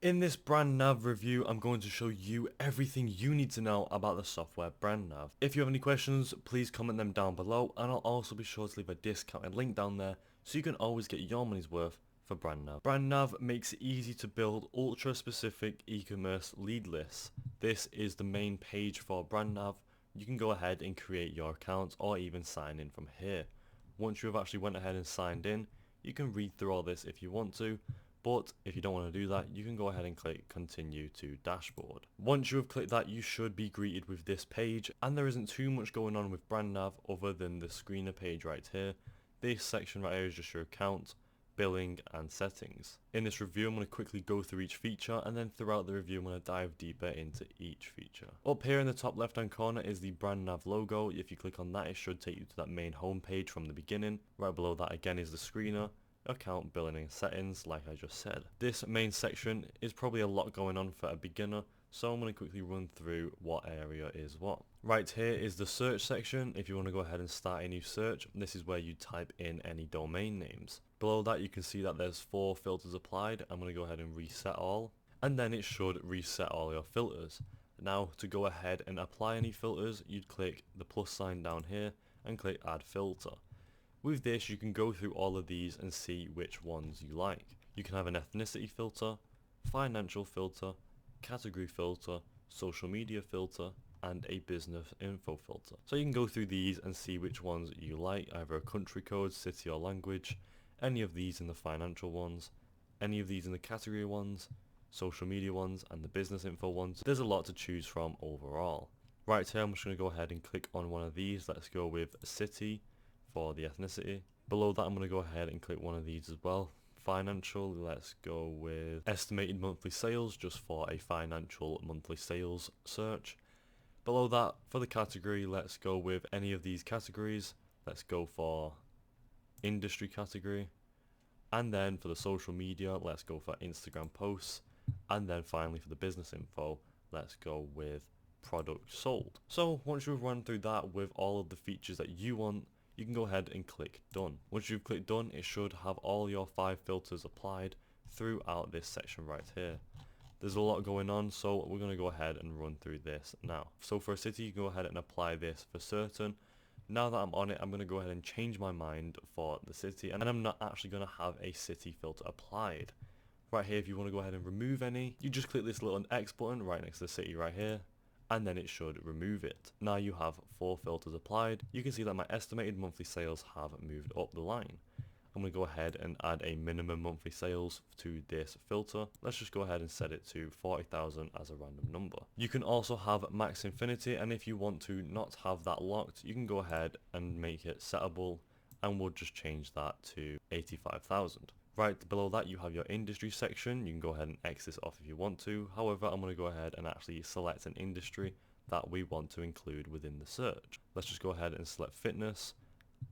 In this BrandNav review, I'm going to show you everything you need to know about the software BrandNav. If you have any questions, please comment them down below, and I'll also be sure to leave a discounted link down there so you can always get your money's worth for BrandNav. BrandNav makes it easy to build ultra-specific e-commerce lead lists. This is the main page for BrandNav. You can go ahead and create your account or even sign in from here. Once you have actually went ahead and signed in, you can read through all this if you want to. But if you don't want to do that, you can go ahead and click continue to dashboard. Once you have clicked that, you should be greeted with this page, and there isn't too much going on with BrandNav other than the screener page right here. This section right here is just your account, billing and settings. In this review, I'm going to quickly go through each feature, and then throughout the review I'm going to dive deeper into each feature. Up here in the top left hand corner is the BrandNav logo. If you click on that, it should take you to that main home page from the beginning. Right below that again is the screener, account, billing and settings, like I just said. This main section is probably a lot going on for a beginner, so I'm going to quickly run through what area is what. Right here is the search section. If you want to go ahead and start a new search, this is where you type in any domain names. Below that you can see that there's 4 filters applied. I'm going to go ahead and reset all, and then it should reset all your filters. Now to go ahead and apply any filters, you'd click the plus sign down here and click add filter. With this, you can go through all of these and see which ones you like. You can have an ethnicity filter, financial filter, category filter, social media filter, and a business info filter. So you can go through these and see which ones you like, either a country code, city or language, any of these in the financial ones, any of these in the category ones, social media ones, and the business info ones. There's a lot to choose from overall. Right here, I'm just going to go ahead and click on one of these. Let's go with city for the ethnicity. Below that I'm going to go ahead and click one of these as well. Financial, let's go with estimated monthly sales, just for a financial monthly sales search. Below that, for the category, let's go with any of these categories. Let's go for industry category. And then for the social media, let's go for Instagram posts. And then finally for the business info, let's go with product sold. So once you've run through that with all of the features that you want, you can go ahead and click done. Once you've clicked done, it should have all your 5 filters applied throughout this section right here. There's a lot going on, so we're going to go ahead and run through this now. So for a city, you can go ahead and apply this for certain. Now that I'm on it, I'm going to go ahead and change my mind for the city, and I'm not actually going to have a city filter applied. Right here, if you want to go ahead and remove any, you just click this little X button right next to the city right here, and then it should remove it. Now you have 4 filters applied. You can see that my estimated monthly sales have moved up the line. I'm going to go ahead and add a minimum monthly sales to this filter. Let's just go ahead and set it to 40,000 as a random number. You can also have max infinity, and if you want to not have that locked, you can go ahead and make it settable, and we'll just change that to 85,000. Right below that you have your industry section. You can go ahead and X this off if you want to. However, I'm going to go ahead and actually select an industry that we want to include within the search. Let's just go ahead and select fitness,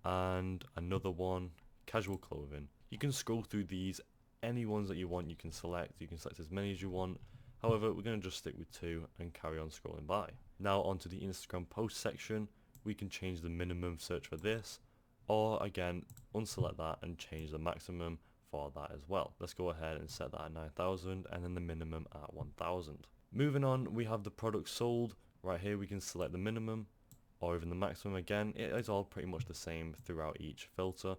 and another one, casual clothing. You can scroll through these, any ones that you want you can select. You can select as many as you want. However, we're going to just stick with 2 and carry on scrolling by. Now onto the Instagram post section. We can change the minimum search for this, or again unselect that and change the maximum for that as well. Let's go ahead and set that at 9,000 and then the minimum at 1,000. Moving on, we have the product sold. Right here we can select the minimum or even the maximum. Again, it is all pretty much the same throughout each filter,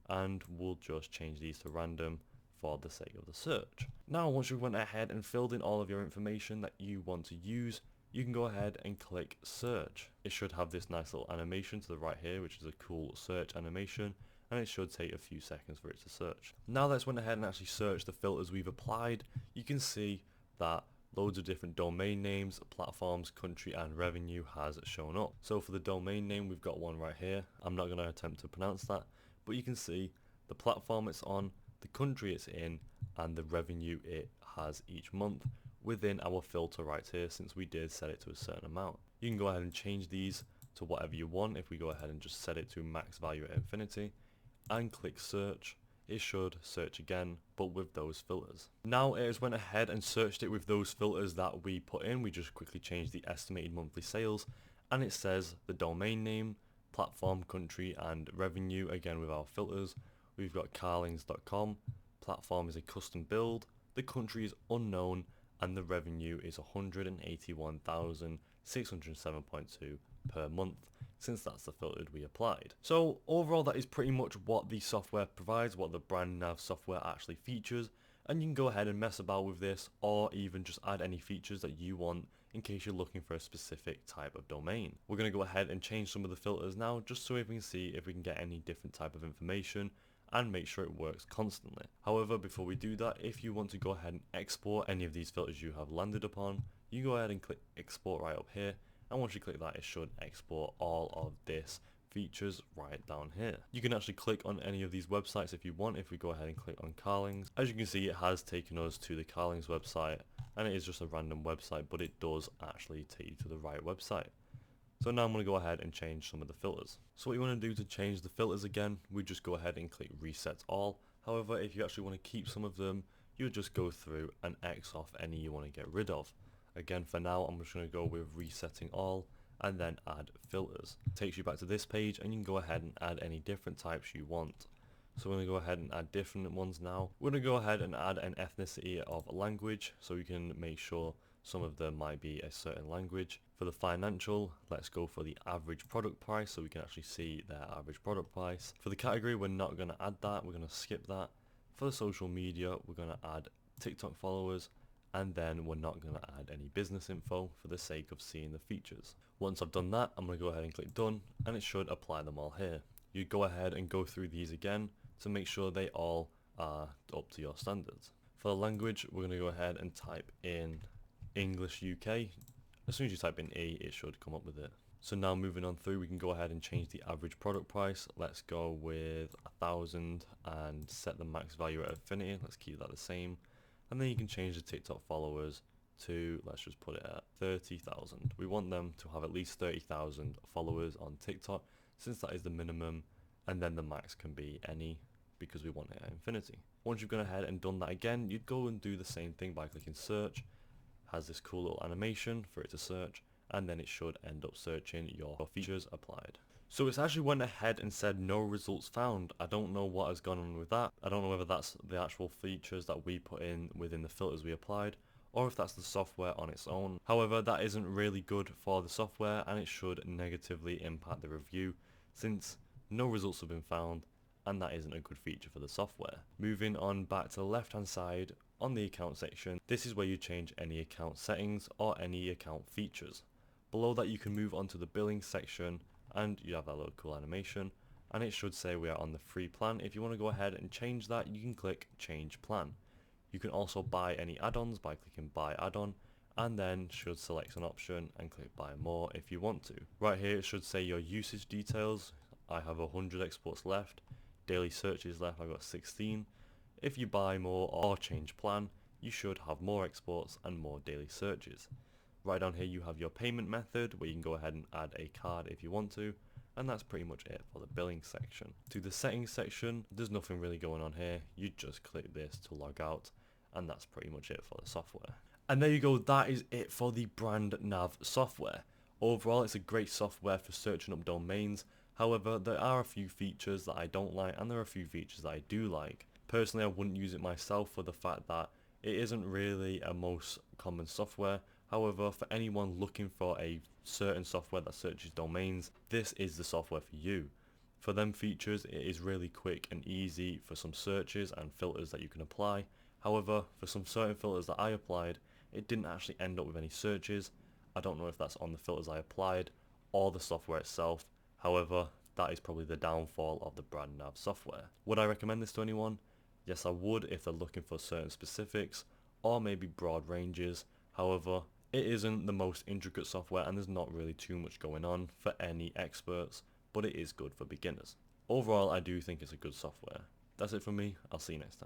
and we'll just change these to random for the sake of the search. Now once you went ahead and filled in all of your information that you want to use, you can go ahead and click search. It should have this nice little animation to the right here, which is a cool search animation, and it should take a few seconds for it to search. Now let's went ahead and actually search the filters we've applied. You can see that loads of different domain names, platforms, country and revenue has shown up. So for the domain name, we've got one right here. I'm not going to attempt to pronounce that, but you can see the platform it's on, the country it's in, and the revenue it has each month within our filter right here, since we did set it to a certain amount. You can go ahead and change these to whatever you want. If we go ahead and just set it to max value at infinity and click search, it should search again, but with those filters. Now it has went ahead and searched it with those filters that we put in. We just quickly changed the estimated monthly sales, and it says the domain name, platform, country and revenue again with our filters. We've got carlings.com, platform is a custom build, the country is unknown, and the revenue is 181,607.2 per month, since that's the filter we applied. So overall, that is pretty much what the software provides, what the BrandNav software actually features, and you can go ahead and mess about with this, or even just add any features that you want in case you're looking for a specific type of domain. We're going to go ahead and change some of the filters now, just so we can see if we can get any different type of information and make sure it works constantly. However, before we do that, if you want to go ahead and export any of these filters you have landed upon, you go ahead and click export right up here, and once you click that, it should export all of this features right down here. You can actually click on any of these websites if you want. If we go ahead and click on Carlings, as you can see, it has taken us to the Carlings website, and it is just a random website, but it does actually take you to the right website. So now I'm going to go ahead and change some of the filters. So what you want to do to change the filters again, we just go ahead and click reset all. However, if you actually want to keep some of them, you just go through and X off any you want to get rid of. Again, for now, I'm just going to go with resetting all and then add filters. It takes you back to this page, and you can go ahead and add any different types you want. So we're going to go ahead and add different ones now. We're going to go ahead and add an ethnicity of language, so we can make sure some of them might be a certain language. For the financial, let's go for the average product price, so we can actually see their average product price. For the category, we're not going to add that, we're going to skip that. For the social media, we're going to add TikTok followers, and then we're not going to add any business info for the sake of seeing the features. Once I've done that, I'm going to go ahead and click done, and it should apply them all here. You go ahead and go through these again to make sure they all are up to your standards. For the language, we're going to go ahead and type in English UK. As soon as you type in E, it should come up with it. So now moving on through, we can go ahead and change the average product price. Let's go with 1,000 and set the max value at affinity. Let's keep that the same. And then you can change the TikTok followers to, let's just put it at 30,000. We want them to have at least 30,000 followers on TikTok, since that is the minimum, and then the max can be any, because we want it at infinity. Once you've gone ahead and done that again, you'd go and do the same thing by clicking search. Has this cool little animation for it to search, and then it should end up searching your features applied. So it's actually went ahead and said no results found. I don't know what has gone on with that. I don't know whether that's the actual features that we put in within the filters we applied, or if that's the software on its own. However, that isn't really good for the software, and it should negatively impact the review, since no results have been found, and that isn't a good feature for the software. Moving on back to the left hand side, on the account section, this is where you change any account settings or any account features. Below that, you can move on to the billing section, and you have that little cool animation, and it should say we are on the free plan. If you want to go ahead and change that, you can click change plan. You can also buy any add-ons by clicking buy add-on, and then should select an option and click buy more if you want to. Right here it should say your usage details. I have 100 exports left, daily searches left, I've got 16. If you buy more or change plan, you should have more exports and more daily searches. Right down here you have your payment method, where you can go ahead and add a card if you want to, and that's pretty much it for the billing section. To the settings section, there's nothing really going on here. You just click this to log out, and that's pretty much it for the software. And there you go, that is it for the BrandNav software. Overall, it's a great software for searching up domains. However, there are a few features that I don't like, and there are a few features that I do like. Personally, I wouldn't use it myself for the fact that it isn't really a most common software. However, for anyone looking for a certain software that searches domains, this is the software for you. For them features, it is really quick and easy for some searches and filters that you can apply. However, for some certain filters that I applied, it didn't actually end up with any searches. I don't know if that's on the filters I applied or the software itself. However, that is probably the downfall of the BrandNav software. Would I recommend this to anyone? Yes, I would if they're looking for certain specifics or maybe broad ranges. However, it isn't the most intricate software, and there's not really too much going on for any experts, but it is good for beginners. Overall, I do think it's a good software. That's it from me. I'll see you next time.